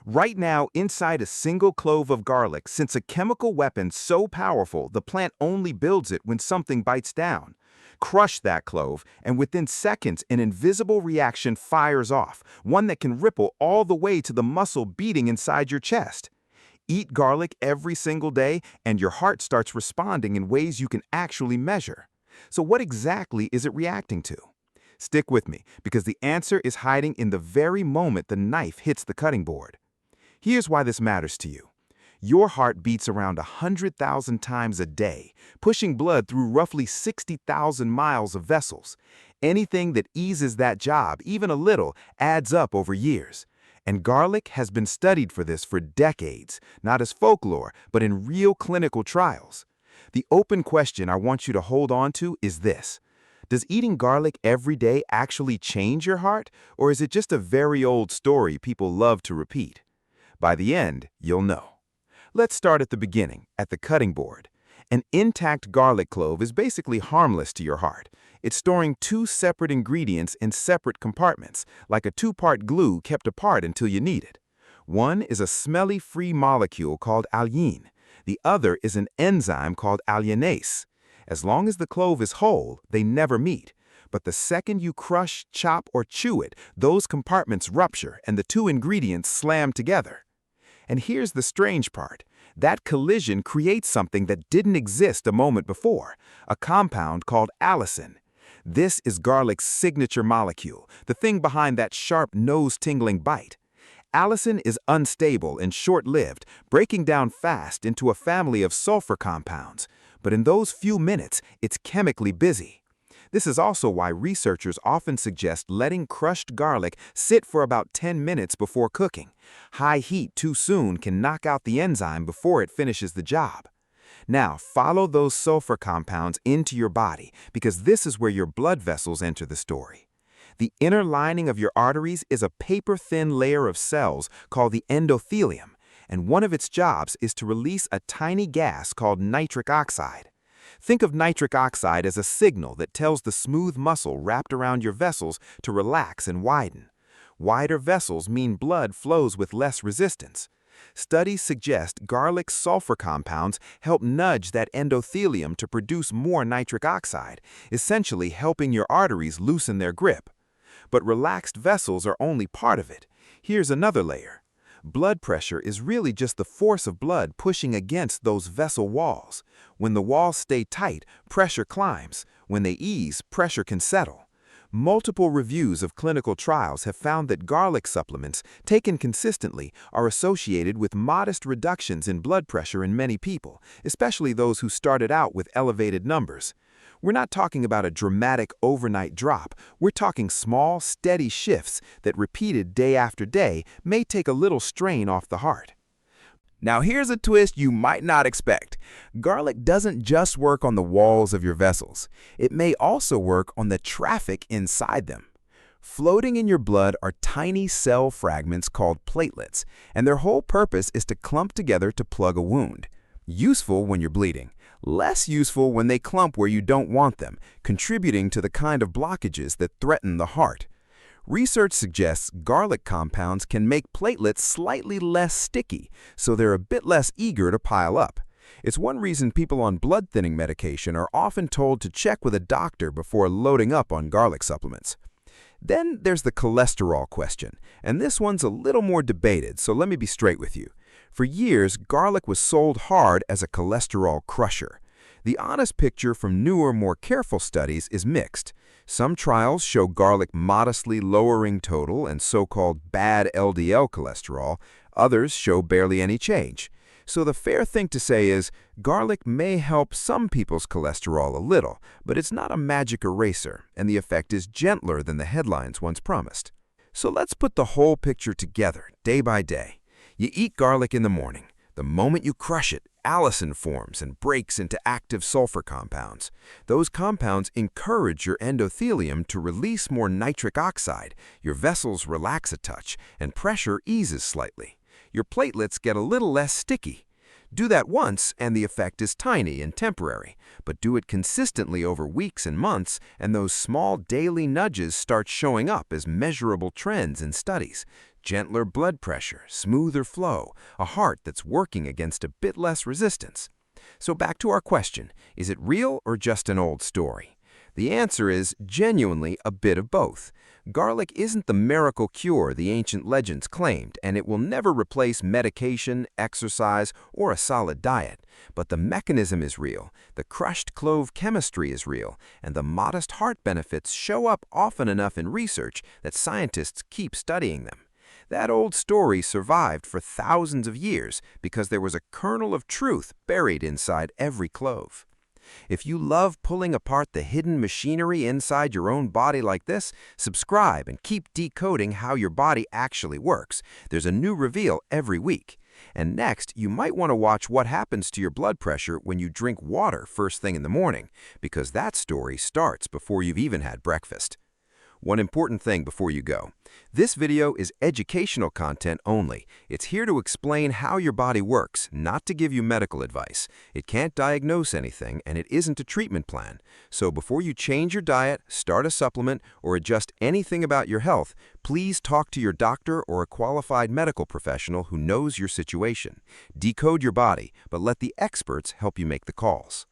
Right now, inside a single clove of garlic sits a chemical weapon so powerful the plant only builds it when something bites down. Crush that clove, and within seconds, an invisible reaction fires off, one that can ripple all the way to the muscle beating inside your chest. Eat garlic every single day, and your heart starts responding in ways you can actually measure. So what exactly is it reacting to? Stick with me, because the answer is hiding in the very moment the knife hits the cutting board. Here's why this matters to you. Your heart beats around 100,000 times a day, pushing blood through roughly 60,000 miles of vessels. Anything that eases that job, even a little, adds up over years. And garlic has been studied for this for decades, not as folklore, but in real clinical trials. The open question I want you to hold on to is this. Does eating garlic every day actually change your heart, or is it just a very old story people love to repeat? By the end, you'll know. Let's start at the beginning, at the cutting board. An intact garlic clove is basically harmless to your heart. It's storing two separate ingredients in separate compartments, like a two-part glue kept apart until you need it. One is a smelly free molecule called allicin. The other is an enzyme called alliinase. As long as the clove is whole, they never meet. But the second you crush, chop, or chew it, those compartments rupture and the two ingredients slam together. And here's the strange part. That collision creates something that didn't exist a moment before, a compound called allicin. This is garlic's signature molecule, the thing behind that sharp, nose-tingling bite. Allicin is unstable and short-lived, breaking down fast into a family of sulfur compounds. But in those few minutes, it's chemically busy. This is also why researchers often suggest letting crushed garlic sit for about 10 minutes before cooking. High heat too soon can knock out the enzyme before it finishes the job. Now, follow those sulfur compounds into your body, because this is where your blood vessels enter the story. The inner lining of your arteries is a paper-thin layer of cells called the endothelium, and one of its jobs is to release a tiny gas called nitric oxide. Think of nitric oxide as a signal that tells the smooth muscle wrapped around your vessels to relax and widen. Wider vessels mean blood flows with less resistance. Studies suggest garlic sulfur compounds help nudge that endothelium to produce more nitric oxide, essentially helping your arteries loosen their grip. But relaxed vessels are only part of it. Here's another layer. Blood pressure is really just the force of blood pushing against those vessel walls. When the walls stay tight, pressure climbs. When they ease, pressure can settle. Multiple reviews of clinical trials have found that garlic supplements, taken consistently, are associated with modest reductions in blood pressure in many people, especially those who started out with elevated numbers. We're not talking about a dramatic overnight drop. We're talking small, steady shifts that, repeated day after day, may take a little strain off the heart. Now here's a twist you might not expect. Garlic doesn't just work on the walls of your vessels. It may also work on the traffic inside them. Floating in your blood are tiny cell fragments called platelets, and their whole purpose is to clump together to plug a wound. Useful when you're bleeding. Less useful when they clump where you don't want them, contributing to the kind of blockages that threaten the heart. Research suggests garlic compounds can make platelets slightly less sticky, so they're a bit less eager to pile up. It's one reason people on blood-thinning medication are often told to check with a doctor before loading up on garlic supplements. Then there's the cholesterol question, and this one's a little more debated, so let me be straight with you. For years, garlic was sold hard as a cholesterol crusher. The honest picture from newer, more careful studies is mixed. Some trials show garlic modestly lowering total and so-called bad LDL cholesterol. Others show barely any change. So the fair thing to say is, garlic may help some people's cholesterol a little, but it's not a magic eraser, and the effect is gentler than the headlines once promised. So let's put the whole picture together, day by day. You eat garlic in the morning. The moment you crush it, allicin forms and breaks into active sulfur compounds. Those compounds encourage your endothelium to release more nitric oxide, your vessels relax a touch, and pressure eases slightly. Your platelets get a little less sticky. Do that once and the effect is tiny and temporary, but do it consistently over weeks and months and those small daily nudges start showing up as measurable trends in studies. Gentler blood pressure, smoother flow, a heart that's working against a bit less resistance. So back to our question, is it real or just an old story? The answer is genuinely a bit of both. Garlic isn't the miracle cure the ancient legends claimed, and it will never replace medication, exercise, or a solid diet. But the mechanism is real, the crushed clove chemistry is real, and the modest heart benefits show up often enough in research that scientists keep studying them. That old story survived for thousands of years because there was a kernel of truth buried inside every clove. If you love pulling apart the hidden machinery inside your own body like this, subscribe and keep decoding how your body actually works. There's a new reveal every week. And next, you might want to watch what happens to your blood pressure when you drink water first thing in the morning, because that story starts before you've even had breakfast. One important thing before you go. This video is educational content only. It's here to explain how your body works, not to give you medical advice. It can't diagnose anything, and it isn't a treatment plan. So before you change your diet, start a supplement, or adjust anything about your health, please talk to your doctor or a qualified medical professional who knows your situation. Decode your body, but let the experts help you make the calls.